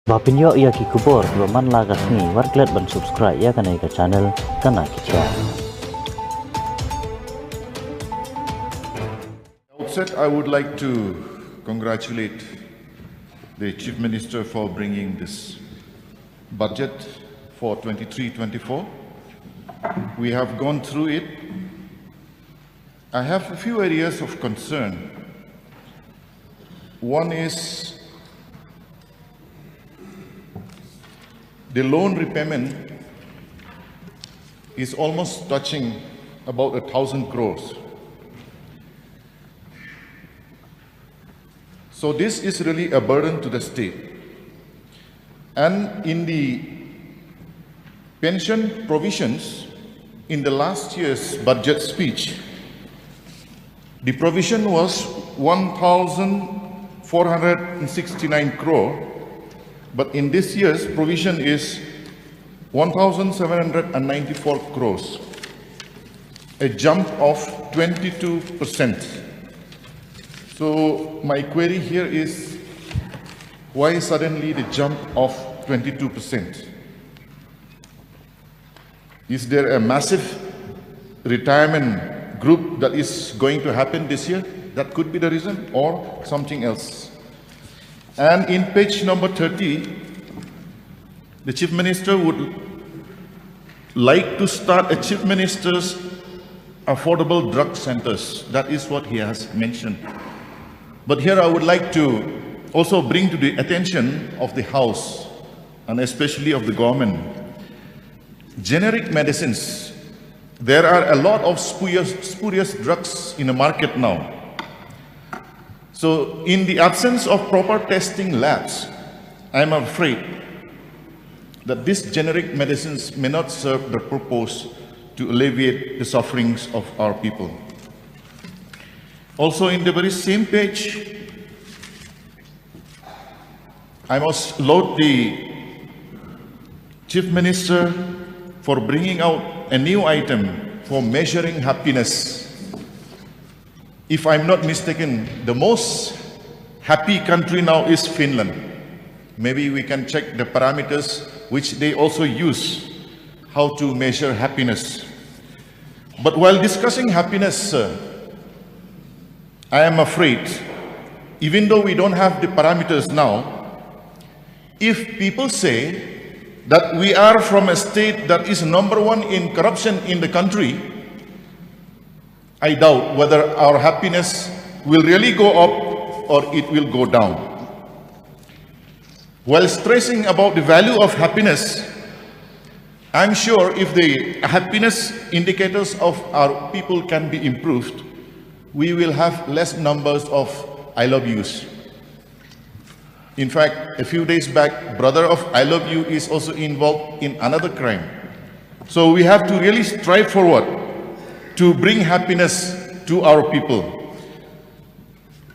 Bapinyo ia ki kubor man lagas ni warklet ban subscribe ya kanai ka channel kana kicha. Outset, I would like to congratulate the Chief Minister for bringing this budget for 23-24. We have gone through it. I have a few areas of concern. One is the loan repayment is almost touching about 1,000 crores. So this is really a burden to the state. And in the pension provisions, in the last year's budget speech, the provision was 1,469 crore, but in this year's provision is 1,794 crores, a jump of 22%. So my query here is, why suddenly the jump of 22%? Is there a massive retirement group that is going to happen this year? That could be the reason, or something else. And in page number 30, the Chief Minister would like to start a Chief Minister's affordable drug centers. That is what he has mentioned. But here I would like to also bring to the attention of the House, and especially of the government, generic medicines. There are a lot of spurious drugs in the market now. So in the absence of proper testing labs, I am afraid that these generic medicines may not serve the purpose to alleviate the sufferings of our people. Also in the very same page, I must laud the Chief Minister for bringing out a new item for measuring happiness. If I'm not mistaken, the most happy country now is Finland. Maybe we can check the parameters which they also use, how to measure happiness. But while discussing happiness, I am afraid, even though we don't have the parameters now, if people say that we are from a state that is #1 in corruption in the country, I doubt whether our happiness will really go up or it will go down. While stressing about the value of happiness, I'm sure if the happiness indicators of our people can be improved, we will have less numbers of I love yous. In fact, a few days back, brother of I love you is also involved in another crime. So we have to really strive forward to bring happiness to our people.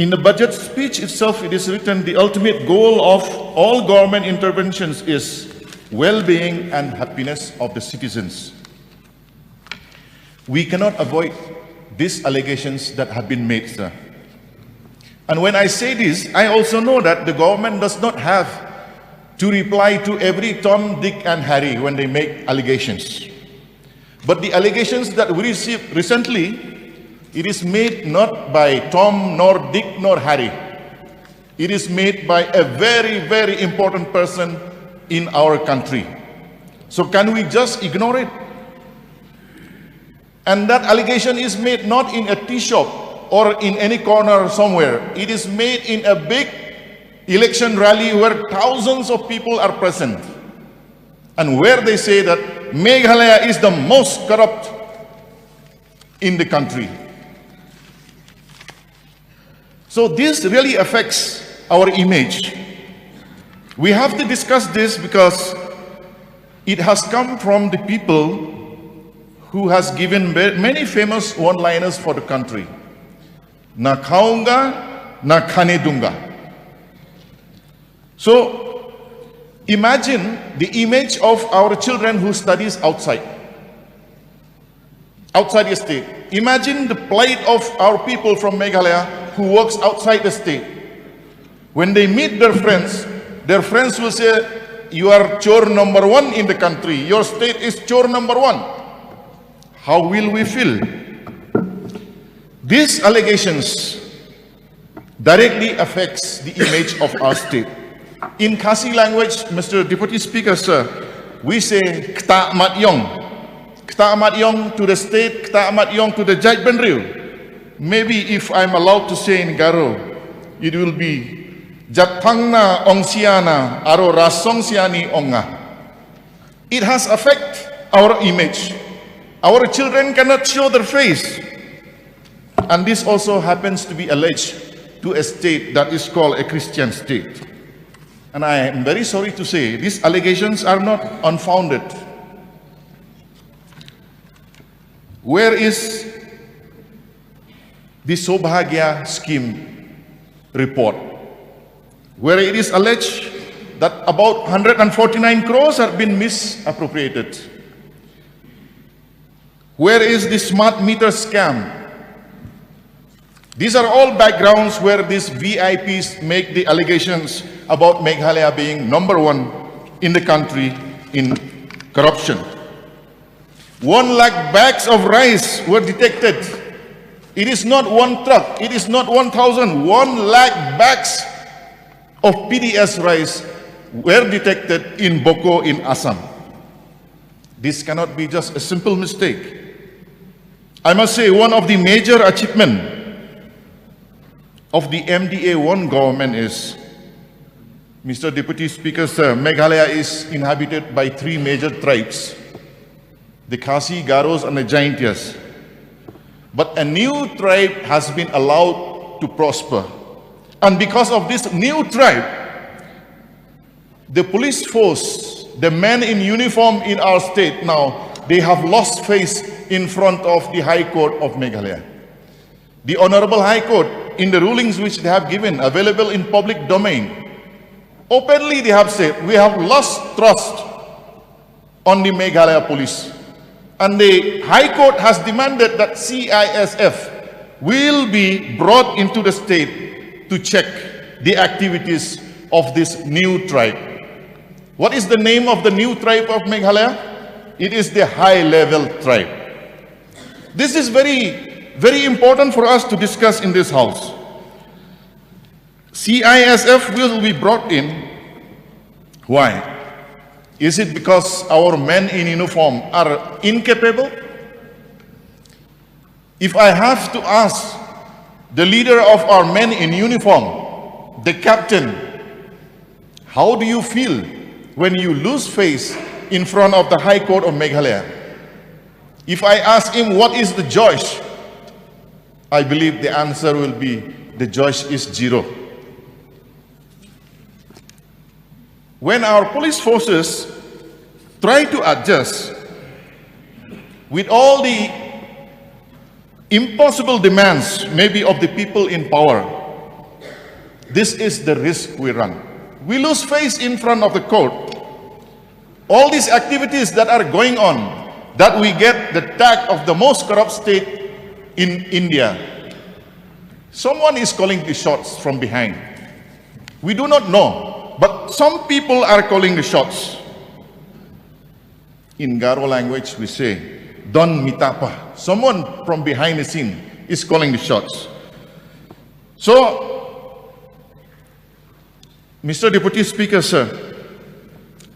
In the budget speech itself, it is written, the ultimate goal of all government interventions is well-being and happiness of the citizens. We cannot avoid these allegations that have been made, sir. And when I say this, I also know that the government does not have to reply to every Tom, Dick, and Harry when they make allegations. But the allegations that we received recently, it is made not by Tom, nor Dick, nor Harry. It is made by a very, very important person in our country. So can we just ignore it? And that allegation is made not in a tea shop or in any corner somewhere. It is made in a big election rally where thousands of people are present, and where they say that Meghalaya is the most corrupt in the country. So this really affects our image. We have to discuss this because it has come from the people who has given many famous one-liners for the country. Na khaunga, na khane dunga. So imagine the image of our children who studies outside the state. Imagine the plight of our people from Meghalaya who works outside the state. When they meet their friends, their friends will say, you are chore number one in the country. Your state is chore number one. How will we feel? These allegations directly affects the image of our state. In Khasi language, Mr. Deputy Speaker, sir, we say Kta Amat Yong. Kta Amat Yong to the state, Kta Amat Yong to the Jaitbynriew. Maybe if I'm allowed to say in Garo, it will be Jatangna Ongsiana Aro Rasong Siani Onga. It has affect our image. Our children cannot show their face. And this also happens to be alleged to a state that is called a Christian state. And I am very sorry to say, these allegations are not unfounded. Where is the Sobhagya scheme report, where it is alleged that about 149 crores have been misappropriated? Where is the smart meter scam? These are all backgrounds where these VIPs make the allegations about Meghalaya being number one in the country in corruption. 1 lakh bags of rice were detected. It is not one truck, it is not 1,000. 1 lakh bags of PDS rice were detected in Boko in Assam. This cannot be just a simple mistake. I must say, one of the major achievements of the MDA-1 government is, Mr. Deputy Speaker, sir, Meghalaya is inhabited by 3 major tribes, the Khasi, Garos and the Jaintias. But a new tribe has been allowed to prosper. And because of this new tribe, the police force, the men in uniform in our state now, they have lost face in front of the High Court of Meghalaya. The Honorable High Court, in the rulings which they have given, available in public domain, openly they have said, we have lost trust on the Meghalaya police. And the High Court has demanded that CISF will be brought into the state to check the activities of this new tribe. What is the name of the new tribe of Meghalaya? It is the high-level tribe. This is very important for us to discuss in this house. CISF will be brought in. Why? Is it because our men in uniform are incapable? If I have to ask the leader of our men in uniform, the captain, how do you feel when you lose face in front of the High Court of Meghalaya? If I ask him what is the joy, I believe the answer will be the joy is 0. When our police forces try to adjust with all the impossible demands maybe of the people in power, this is the risk we run. We lose face in front of the court. All these activities that are going on, that we get the tag of the most corrupt state in India. Someone is calling the shots from behind. We do not know, but some people are calling the shots. In Garo language, we say, Don Mitapa. Someone from behind the scene is calling the shots. So, Mr. Deputy Speaker, sir,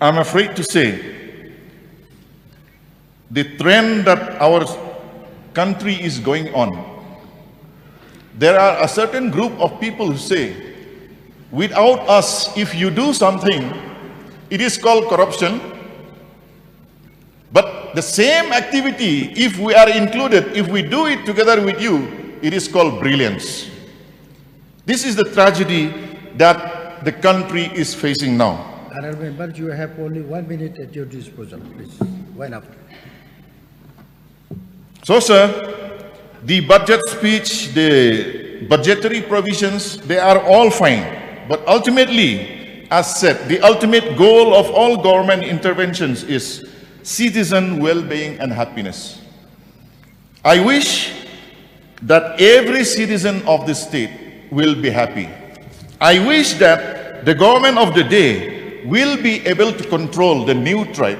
I'm afraid to say, the trend that our country is going on, there are a certain group of people who say, without us, if you do something, it is called corruption. But the same activity, if we are included, if we do it together with you, it is called brilliance. This is the tragedy that the country is facing now. Honourable Member, you have only 1 minute at your disposal, please. Why not? So, sir, the budget speech, the budgetary provisions, they are all fine. But ultimately, as said, the ultimate goal of all government interventions is citizen well-being and happiness. I wish that every citizen of the state will be happy. I wish that the government of the day will be able to control the new tribe,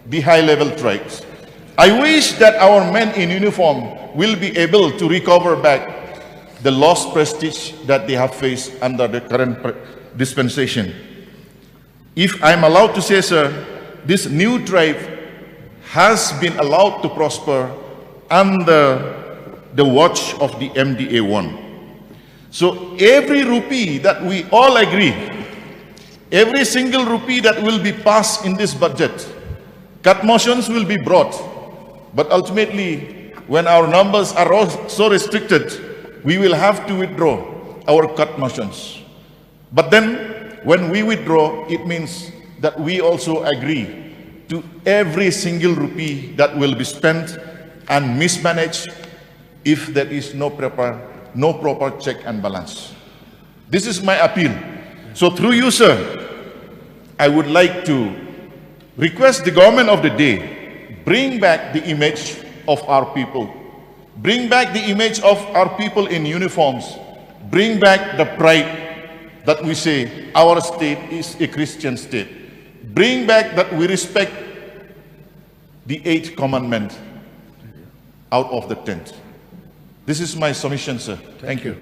the high-level tribes. I wish that our men in uniform will be able to recover back the lost prestige that they have faced under the current dispensation. If I'm allowed to say, sir, this new tribe has been allowed to prosper under the watch of the MDA-1. So every rupee that we all agree, every single rupee that will be passed in this budget, cut motions will be brought. But ultimately, when our numbers are all so restricted, we will have to withdraw our cut motions. But then, when we withdraw, it means that we also agree to every single rupee that will be spent and mismanaged if there is no proper check and balance. This is my appeal. So through you, sir, I would like to request the government of the day, bring back the image of our people. Bring back the image of our people in uniforms. Bring back the pride that we say our state is a Christian state. Bring back that we respect the 8th commandment out of the 10th. This is my submission, sir. Thank you.